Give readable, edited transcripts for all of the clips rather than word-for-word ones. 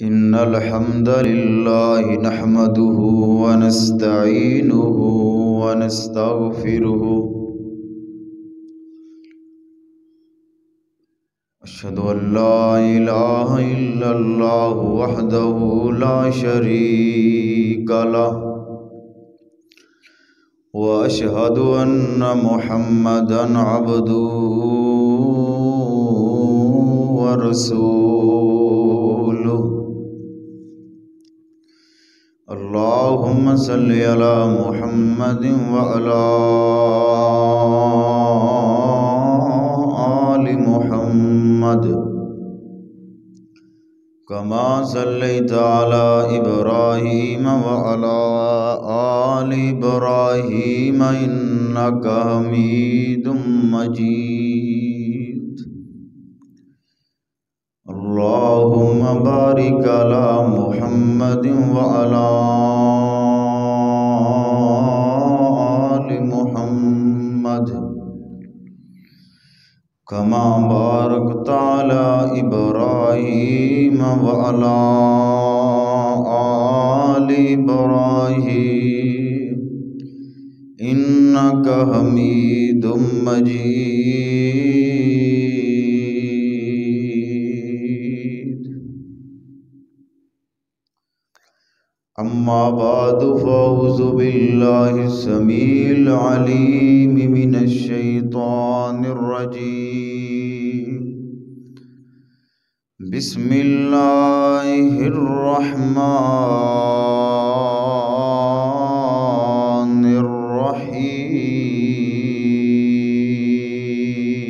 إن الحمد لله نحمده ونستعينه ونستغفره أشهد أن لا إله إلا الله وحده لا شريك له وأشهد أن محمدًا عبده ورسوله اللهم صل على محمد وعلى آل محمد كما صليت على إبراهيم وعلى آل إبراهيم إنك حميد مجيد اللهم بارك على محمد وعلى آل محمد كما باركت على إبراهيم وعلى آل إبراهيم إنك حميد مجيد أما بعد فأعوذ بالله السميع العليم من الشيطان الرجيم بسم الله الرحمن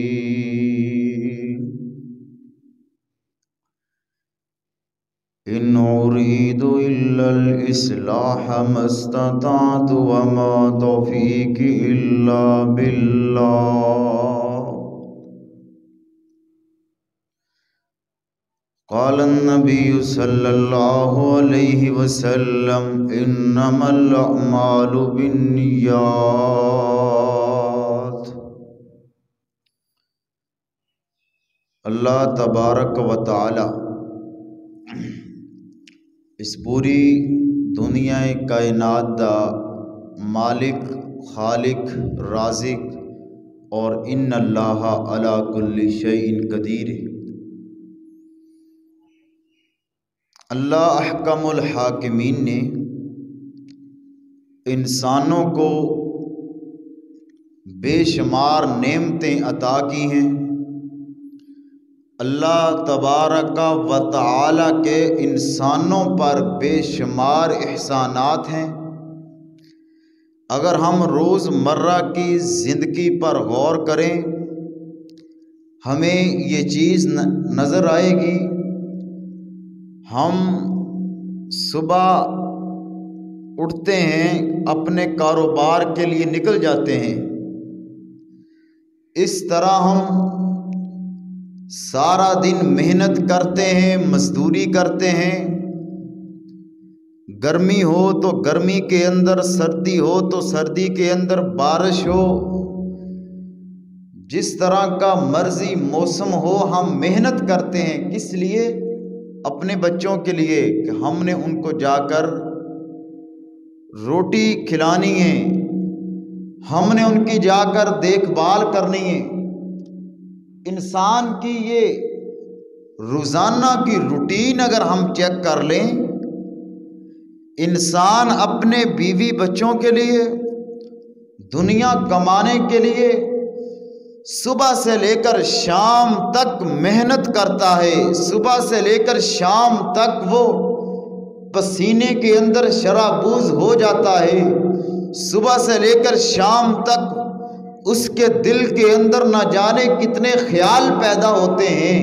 الرحيم إن أريد إلا الإصلاح ما استطعت وما توفيقي إلا بالله قال النبي صلى الله عليه وسلم إنما الأعمال بالنيات اللہ تبارک و تعالی اس پوری دنیا کائنات دا مالک خالق رازق اور ان اللہ علی کل شیء قدیر اللہ احکم الحاکمین نے انسانوں کو بے شمار نعمتیں عطا کی ہیں اللہ تبارک و تعالی کے انسانوں پر بے شمار احسانات ہیں اگر ہم روز مرہ کی زندگی پر غور کریں ہمیں یہ چیز نظر آئے گی ہم صبح اٹھتے ہیں اپنے کاروبار کے لیے نکل جاتے ہیں اس طرح ہم سارا دن محنت کرتے ہیں مزدوری کرتے ہیں گرمی ہو تو گرمی کے اندر سردی ہو تو سردی کے اندر بارش ہو جس طرح کا مرضی موسم ہو ہم محنت کرتے ہیں کس لیے اپنے بچوں کے لیے کہ ہم نے ان کو جا کر روٹی کھلانی ہے ہم نے ان کی جا کر دیکھ بھال کرنی ہے انسان کی یہ روزانہ کی روٹین اگر ہم چیک کر لیں انسان اپنے بیوی بچوں کے لیے دنیا کمانے کے لیے صبح سے لے کر شام تک محنت کرتا ہے صبح سے لے کر شام تک وہ پسینے کے اندر شرابوز ہو جاتا ہے صبح سے لے کر شام تک اس کے دل کے اندر نہ جانے کتنے خیال پیدا ہوتے ہیں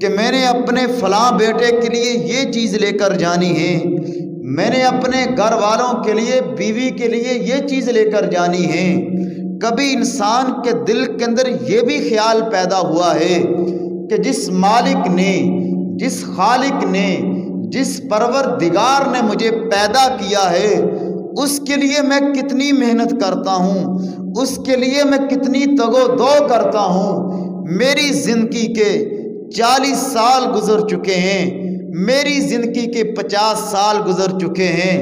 کہ میں نے اپنے فلاں بیٹے کے لیے یہ چیز لے کر جانی ہے میں نے اپنے گھر والوں کے لیے بیوی کے لیے یہ چیز لے کر جانی ہے کبھی انسان کے دل کے اندر یہ بھی خیال پیدا ہوا ہے کہ جس مالک نے جس خالق نے جس پروردگار نے مجھے پیدا کیا ہے اس کے لیے میں کتنی محنت کرتا ہوں اس کے لیے میں کتنی تگ و دو کرتا ہوں میری زندگی کے 40 سال گزر چکے ہیں، میری زندگی کے 50 سال گزر چکے ہیں،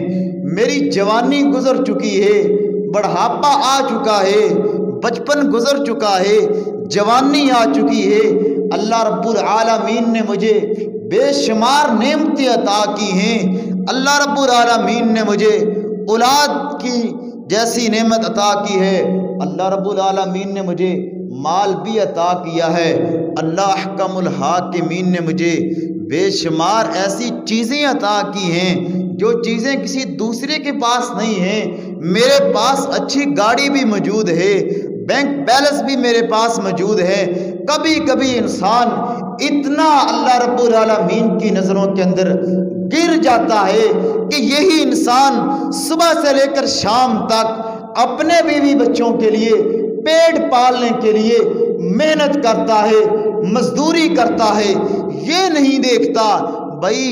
میری جوانی گزر چکی ہے، بڑھاپا آ چکا ہے، بچپن گزر چکا ہے، جوانی آ چکی ہے۔ اللہ رب العالمین نے مجھے بے شمار نعمتیں عطا کی ہیں۔ اللہ رب العالمین نے مجھے اولاد کی جیسی نعمت عطا کی ہے۔ اللہ رب العالمین نے مجھے مال بھی عطا کیا ہے۔ اللہ احکم الحاکمین نے مجھے بے شمار ایسی چیزیں عطا کی ہیں جو چیزیں کسی دوسرے کے پاس نہیں ہیں۔ میرے پاس اچھی گاڑی بھی موجود ہے، بینک بیلنس بھی میرے پاس موجود ہے۔ کبھی کبھی انسان اتنا اللہ رب العالمین کی نظروں کے اندر گر جاتا ہے کہ یہی انسان صبح سے لے کر شام تک اپنے بیوی بچوں کے لیے پیٹ پالنے کے لیے محنت کرتا ہے، مزدوری کرتا ہے، یہ نہیں دیکھتا بھائی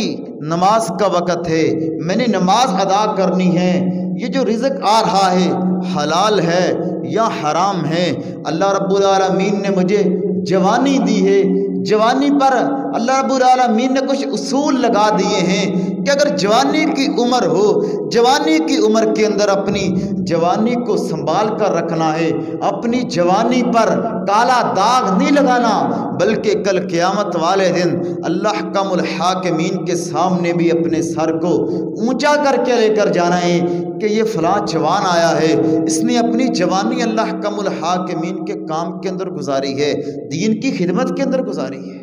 نماز کا وقت ہے، میں نے نماز ادا کرنی ہے، یہ جو رزق آ رہا ہے حلال ہے یا حرام ہے۔ اللہ رب العالمین نے مجھے جوانی دی ہے، جوانی پر اللہ رب العالمین نے کچھ اصول لگا دیے ہیں کہ اگر جوانی کی عمر ہو، جوانی کی عمر کے اندر اپنی جوانی کو سنبھال کر رکھنا ہے، اپنی جوانی پر کالا داغ نہیں لگانا، بلکہ کل قیامت والے دن اللہ احکم الحاکمین کے سامنے بھی اپنے سر کو اونچا کر کے لے کر جانا ہے کہ یہ فلاں جوان آیا ہے، اس نے اپنی جوانی اللہ احکم الحاکمین کے کام کے اندر گزاری ہے، دین کی خدمت کے اندر گزاری ہے۔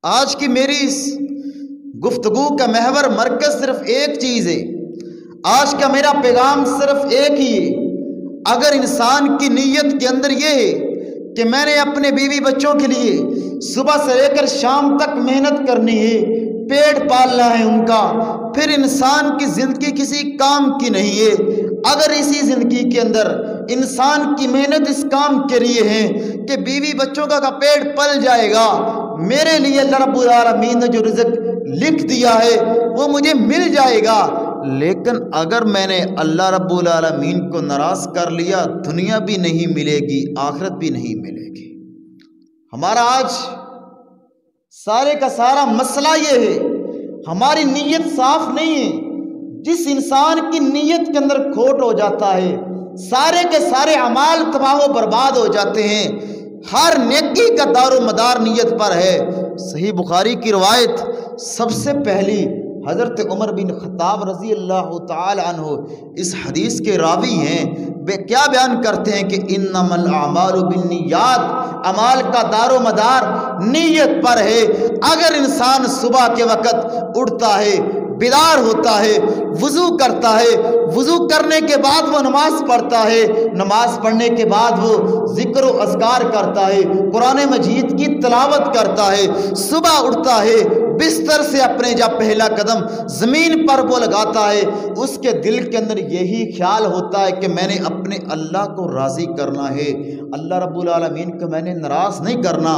آج کی میری اس گفتگو کا محور مرکز صرف ایک چیز ہے، آج کا میرا پیغام صرف ایک ہی ہے۔ اگر انسان کی نیت کے اندر یہ ہے کہ میں نے اپنے بیوی بچوں کے لیے صبح سے لے کر شام تک محنت کرنی ہے، پیٹ پالنا ہے ان کا، پھر انسان کی زندگی کسی کام کی نہیں ہے۔ اگر اسی زندگی کے اندر انسان کی محنت اس کام کے لیے ہے کہ بیوی بچوں کا پیٹ پل جائے گا، میرے لیے اللہ رب العالمین نے جو رزق لکھ دیا ہے وہ مجھے مل جائے گا، لیکن اگر میں نے اللہ رب العالمین کو ناراض کر لیا، دنیا بھی نہیں ملے گی، آخرت بھی نہیں ملے گی۔ ہمارا آج سارے کا سارا مسئلہ یہ ہے، ہماری نیت صاف نہیں ہے۔ جس انسان کی نیت کے اندر کھوٹ ہو جاتا ہے، سارے کے سارے اعمال تباہ و برباد ہو جاتے ہیں۔ ہر نیکی کا دار و مدار نیت پر ہے۔ صحیح بخاری کی روایت سب سے پہلی حضرت عمر بن خطاب رضی اللہ تعالی عنہ اس حدیث کے راوی ہیں، کیا بیان کرتے ہیں کہ انما الاعمال بالنیات، اعمال کا دار و مدار نیت پر ہے۔ اگر انسان صبح کے وقت اٹھتا ہے، بیدار ہوتا ہے، وضو کرتا ہے، وضو کرنے کے بعد وہ نماز پڑھتا ہے، نماز پڑھنے کے بعد وہ ذکر و اذکار کرتا ہے، قرآن مجید کی تلاوت کرتا ہے، صبح اٹھتا ہے، بستر سے اپنے جب پہلا قدم زمین پر وہ لگاتا ہے، اس کے دل کے اندر یہی خیال ہوتا ہے کہ میں نے اپنے اللہ کو راضی کرنا ہے، اللہ رب العالمین کو میں نے ناراض نہیں کرنا۔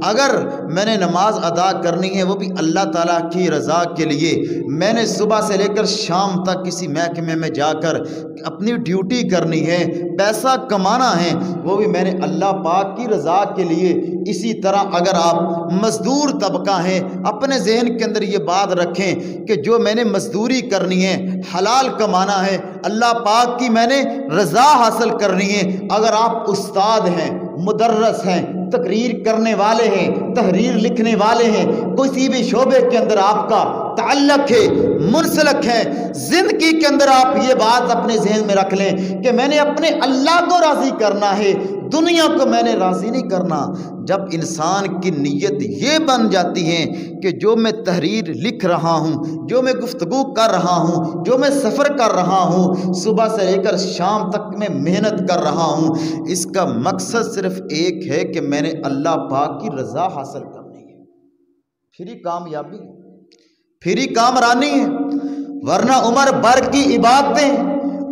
اگر میں نے نماز ادا کرنی ہے وہ بھی اللہ تعالیٰ کی رضا کے لیے، میں نے صبح سے لے کر شام تک کسی محکمے میں جا کر اپنی ڈیوٹی کرنی ہے، پیسہ کمانا ہے، وہ بھی میں نے اللہ پاک کی رضا کے لیے۔ اسی طرح اگر آپ مزدور طبقہ ہیں، اپنے ذہن کے اندر یہ بات رکھیں کہ جو میں نے مزدوری کرنی ہے، حلال کمانا ہے، اللہ پاک کی میں نے رضا حاصل کرنی ہے۔ اگر آپ استاد ہیں، مدرس ہیں، تقریر کرنے والے ہیں، تحریر لکھنے والے ہیں، کسی بھی شعبے کے اندر آپ کا تعلق ہے، منسلک ہے، زندگی کے اندر آپ یہ بات اپنے ذہن میں رکھ لیں کہ میں نے اپنے اللہ کو راضی کرنا ہے، دنیا کو میں نے راضی نہیں کرنا۔ جب انسان کی نیت یہ بن جاتی ہے کہ جو میں تحریر لکھ رہا ہوں، جو میں گفتگو کر رہا ہوں، جو میں سفر کر رہا ہوں، صبح سے لے کر شام تک میں محنت کر رہا ہوں، اس کا مقصد صرف ایک ہے کہ میں نے اللہ پاک کی رضا حاصل کرنی ہے، پھر ہی کامیابی، پھر ہی کامرانی ہے۔ ورنہ عمر بھر کی عبادتیں،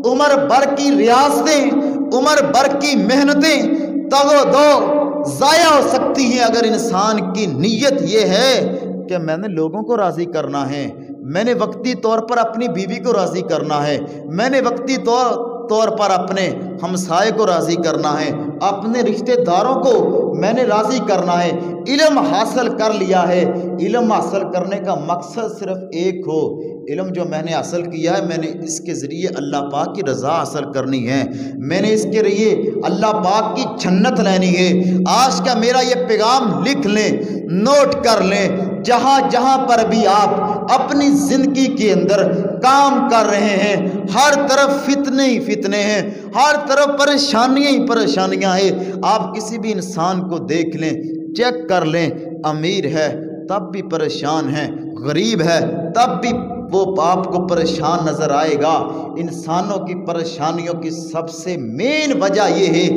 عمر بھر کی ریاستیں، عمر بھر کی محنتیں تگ و دو ضائع ہو سکتی ہیں اگر انسان کی نیت یہ ہے کہ میں نے لوگوں کو راضی کرنا ہے، میں نے وقتی طور پر اپنی بیوی کو راضی کرنا ہے، میں نے وقتی طور پر اپنے ہمسائے کو راضی کرنا ہے، اپنے رشتہ داروں کو میں نے راضی کرنا ہے۔ علم حاصل کر لیا ہے، علم حاصل کرنے کا مقصد صرف ایک ہو، علم جو میں نے حاصل کیا ہے میں نے اس کے ذریعے اللہ پاک کی رضا حاصل کرنی ہے، میں نے اس کے ذریعے اللہ پاک کی جنت لینی ہے۔ آج کا میرا یہ پیغام لکھ لیں، نوٹ کر لیں، جہاں جہاں پر بھی آپ اپنی زندگی کے اندر کام کر رہے ہیں، ہر طرف فتنے ہی فتنے ہیں، ہر طرف پریشانیاں ہی پریشانیاں ہیں۔ آپ کسی بھی انسان کو دیکھ لیں، چیک کر لیں، امیر ہے تب بھی پریشان ہے، غریب ہے تب بھی وہ آپ کو پریشان نظر آئے گا۔ انسانوں کی پریشانیوں کی سب سے مین وجہ یہ ہے،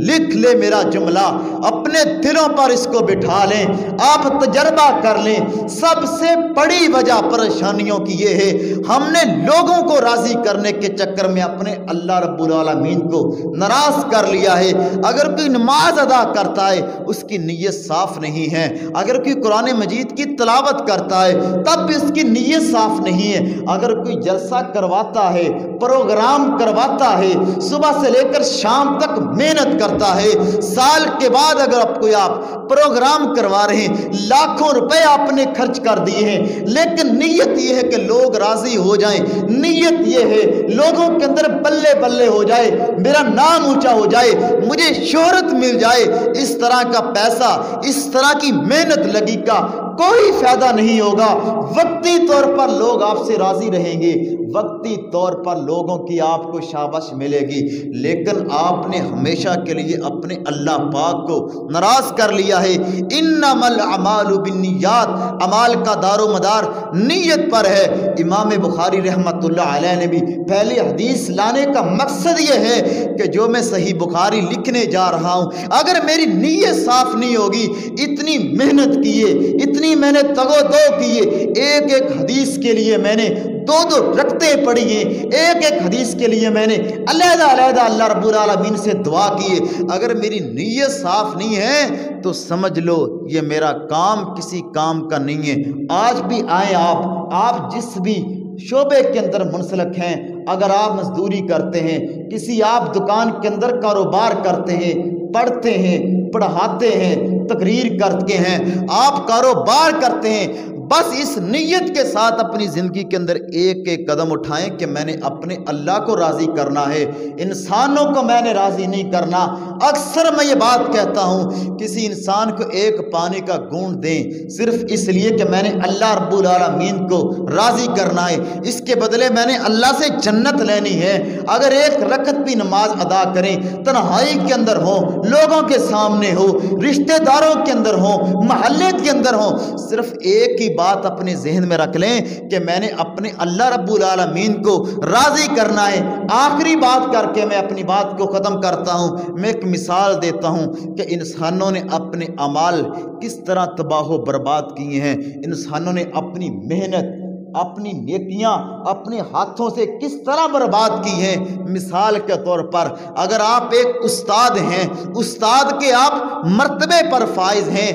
لکھ لے میرا جملہ، اپنے دلوں پر اس کو بٹھا لیں، آپ تجربہ کر لیں، سب سے بڑی وجہ پریشانیوں کی یہ ہے، ہم نے لوگوں کو راضی کرنے کے چکر میں اپنے اللہ رب العالمین کو ناراض کر لیا ہے۔ اگر کوئی نماز ادا کرتا ہے اس کی نیت صاف نہیں ہے، اگر کوئی قرآن مجید کی تلاوت کرتا ہے تب بھی اس کی نیت صاف نہیں ہے، اگر کوئی جلسہ کرواتا ہے، پروگرام کرواتا ہے، صبح سے لے کر شام تک محنت کرتا ہے، سال کے بعد اگر آپ پروگرام کروا رہے ہیں، لاکھوں روپے آپ نے خرچ کر دیے ہیں، لیکن نیت یہ ہے کہ لوگ راضی ہو جائیں، نیت یہ ہے لوگوں کے اندر بلے بلے ہو جائے، میرا نام اونچا ہو جائے، مجھے شہرت مل جائے، اس طرح کا پیسہ، اس طرح کی محنت لگی کا کوئی فائدہ نہیں ہوگا۔ وقتی طور پر لوگ آپ سے راضی رہیں گے، وقتی طور پر لوگوں کی آپ کو شاباش ملے گی، لیکن آپ نے ہمیشہ کے لیے اپنے اللہ پاک کو ناراض کر لیا ہے۔ انما الاعمال بالنیات، اعمال کا دار و مدار نیت پر ہے۔ امام بخاری رحمۃ اللہ علیہ نے بھی پہلی حدیث لانے کا مقصد یہ ہے کہ جو میں صحیح بخاری لکھنے جا رہا ہوں، اگر میری نیت صاف نہیں ہوگی، اتنی محنت کیے، اتنی میں نے تگ و دو کیے، ایک ایک حدیث کے لیے میں نے دو رکعتیں پڑھی ہیں، ایک ایک حدیث کے لیے میں نے علیحدہ علیحدہ اللہ رب العالمین سے دعا کی ہے، اگر میری نیت صاف نہیں ہے تو سمجھ لو یہ میرا کام کسی کام کا نہیں ہے۔ آج بھی آئیں آپ جس بھی شعبے کے اندر منسلک ہیں، اگر آپ مزدوری کرتے ہیں، کسی آپ دکان کے اندر کاروبار کرتے ہیں، پڑھتے ہیں، پڑھاتے ہیں، تقریر کرتے ہیں، آپ کاروبار کرتے ہیں، بس اس نیت کے ساتھ اپنی زندگی کے اندر ایک ایک قدم اٹھائیں کہ میں نے اپنے اللہ کو راضی کرنا ہے، انسانوں کو میں نے راضی نہیں کرنا۔ اکثر میں یہ بات کہتا ہوں، کسی انسان کو ایک پانی کا گھونٹ دیں صرف اس لیے کہ میں نے اللہ رب العالمین کو راضی کرنا ہے، اس کے بدلے میں نے اللہ سے جنت لینی ہے۔ اگر ایک رکعت بھی نماز ادا کریں، تنہائی کے اندر ہو، لوگوں کے سامنے ہو، رشتہ داروں کے اندر ہو، محلے کے اندر ہو، صرف ایک ہی بات اپنے ذہن میں رکھ لیں کہ میں نے اپنے اللہ رب العالمین کو راضی کرنا ہے۔ آخری بات کر کے میں اپنی بات کو ختم کرتا ہوں، میں ایک مثال دیتا ہوں کہ انسانوں نے اپنے اعمال کس طرح تباہ و برباد کیے ہیں، انسانوں نے اپنی محنت، اپنی نیکیاں اپنے ہاتھوں سے کس طرح برباد کی ہیں۔ مثال کے طور پر اگر آپ ایک استاد ہیں، استاد کے آپ مرتبے پر فائز ہیں،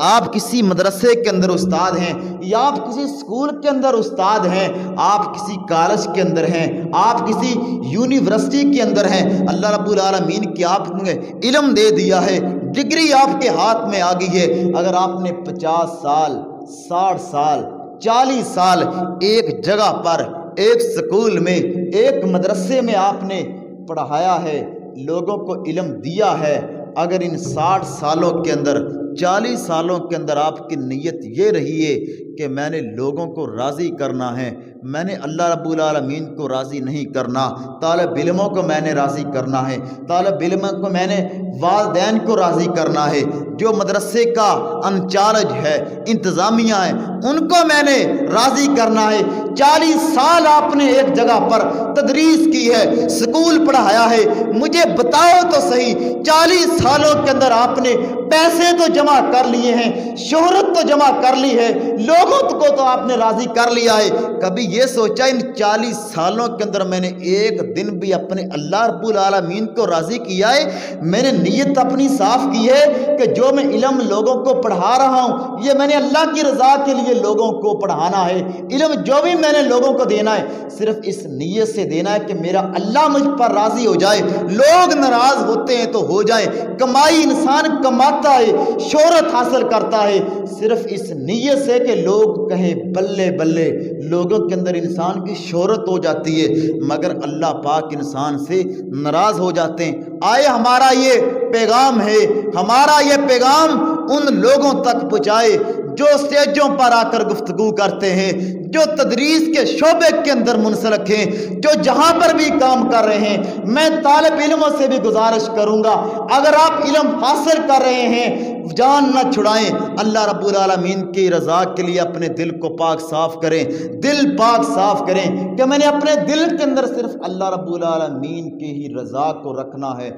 آپ کسی مدرسے کے اندر استاد ہیں، یا آپ کسی اسکول کے اندر استاد ہیں، آپ کسی کالج کے اندر ہیں، آپ کسی یونیورسٹی کے اندر ہیں، اللہ رب العالمین کی آپ نے علم دے دیا ہے، ڈگری آپ کے ہاتھ میں آ گئی ہے، اگر آپ نے 50 سال 60 سال 40 سال ایک جگہ پر، ایک سکول میں، ایک مدرسے میں آپ نے پڑھایا ہے، لوگوں کو علم دیا ہے، اگر ان 60 سالوں کے اندر 40 سالوں کے اندر آپ کی نیت یہ رہی ہے کہ میں نے لوگوں کو راضی کرنا ہے، میں نے اللہ رب العالمین کو راضی نہیں کرنا، طالب علموں کو میں نے راضی کرنا ہے، طالب علموں کو میں نے والدین کو راضی کرنا ہے، جو مدرسے کا انچارج ہے، انتظامیہ ہے، ان کو میں نے راضی کرنا ہے۔ 40 سال آپ نے ایک جگہ پر تدریس کی ہے، سکول پڑھایا ہے، مجھے بتاؤ تو صحیح 40 سالوں کے اندر آپ نے پیسے تو جمع کر لیے ہیں، شہرت تو جمع کر لی ہے، لوگوں کو تو آپ نے راضی کر لیا ہے، کبھی یہ سوچا ان 40 سالوں کے اندر میں نے ایک دن بھی اپنے اللہ رب العالمین کو راضی کیا ہے؟ میں نے نیت اپنی صاف کی ہے کہ جو میں علم لوگوں کو پڑھا رہا ہوں یہ میں نے اللہ کی رضا کے لیے لوگوں کو پڑھانا ہے، علم جو بھی میں نے لوگوں کو دینا ہے صرف اس نیت سے دینا ہے کہ میرا اللہ مجھ پر راضی ہو جائے، لوگ ناراض ہوتے ہیں تو ہو جائیں، کمائی انسان کماتا ہے، شہرت حاصل کرتا ہے صرف اس نیت سے کہ لوگ کہیں بلے بلے، لوگوں کے اندر انسان کی شہرت ہو جاتی ہے، مگر اللہ پاک انسان سے ناراض ہو جاتے ہیں۔ آئے ہمارا یہ پیغام ہے، ہمارا یہ پیغام ان لوگوں تک پہنچائے جو اسٹیجوں پر آ کر گفتگو کرتے ہیں، جو تدریس کے شعبے کے اندر منسلک ہیں، جو جہاں پر بھی کام کر رہے ہیں۔ میں طالب علموں سے بھی گزارش کروں گا، اگر آپ علم حاصل کر رہے ہیں جان نہ چھڑائیں، اللہ رب العالمین کی رضا کے لیے اپنے دل کو پاک صاف کریں، دل پاک صاف کریں کہ میں نے اپنے دل کے اندر صرف اللہ رب العالمین کی ہی رضا کو رکھنا ہے،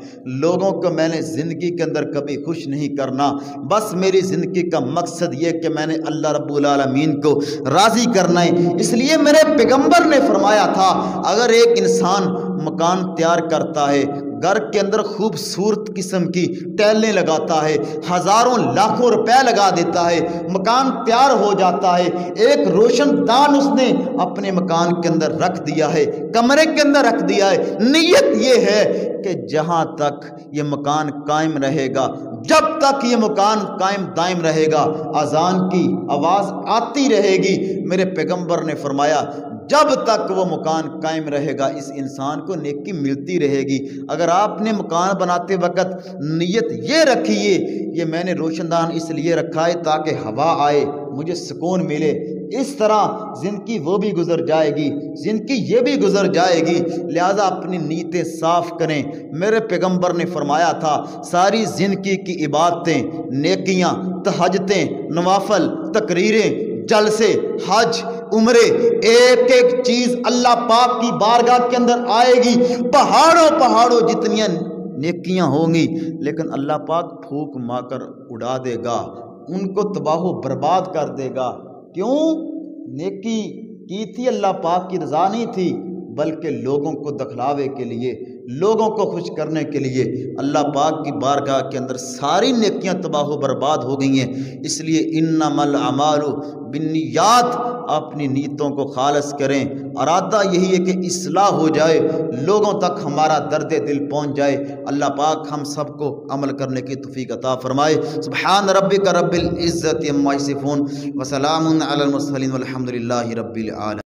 لوگوں کو میں نے زندگی کے اندر کبھی خوش نہیں کرنا، بس میری زندگی کا مقصد یہ کہ میں نے اللہ رب العالمین کو راضی کرنا ہے۔ اس لیے میرے پیغمبر نے فرمایا تھا، اگر ایک انسان مکان تیار کرتا ہے، گھر کے اندر خوبصورت قسم کی ٹیلیں لگاتا ہے، ہزاروں لاکھوں روپے لگا دیتا ہے، مکان تیار ہو جاتا ہے، ایک روشن دان اس نے اپنے مکان کے اندر رکھ دیا ہے، کمرے کے اندر رکھ دیا ہے، نیت یہ ہے کہ جہاں تک یہ مکان قائم رہے گا، جب تک یہ مکان قائم دائم رہے گا، اذان کی آواز آتی رہے گی، میرے پیغمبر نے فرمایا جب تک وہ مکان قائم رہے گا اس انسان کو نیکی ملتی رہے گی۔ اگر آپ نے مکان بناتے وقت نیت یہ رکھیے، یہ میں نے روشن دان اس لیے رکھا ہے تاکہ ہوا آئے، مجھے سکون ملے، اس طرح زندگی وہ بھی گزر جائے گی، زندگی یہ بھی گزر جائے گی، لہذا اپنی نیتیں صاف کریں۔ میرے پیغمبر نے فرمایا تھا ساری زندگی کی عبادتیں، نیکیاں، تہجدیں، نوافل، تقریریں، جلسے، حج، عمرے، ایک ایک چیز اللہ پاک کی بارگاہ کے اندر آئے گی، پہاڑوں جتنیاں نیکیاں ہوں گی، لیکن اللہ پاک پھونک مار کر اڑا دے گا، ان کو تباہ و برباد کر دے گا۔ کیوں؟ نیکی کی تھی اللہ پاک کی رضا نہیں تھی، بلکہ لوگوں کو دکھلاوے کے لیے، لوگوں کو خوش کرنے کے لیے اللہ پاک کی بارگاہ کے اندر ساری نیکیاں تباہ و برباد ہو گئی ہیں۔ اس لیے انما الاعمال بالنیات، اپنی نیتوں کو خالص کریں، ارادہ یہی ہے کہ اصلاح ہو جائے، لوگوں تک ہمارا درد دل پہنچ جائے۔ اللہ پاک ہم سب کو عمل کرنے کی توفیق عطا فرمائے۔ سبحان ربک رب العزت عما یصفون وسلام علی المرسلین والحمد للہ رب العالمین۔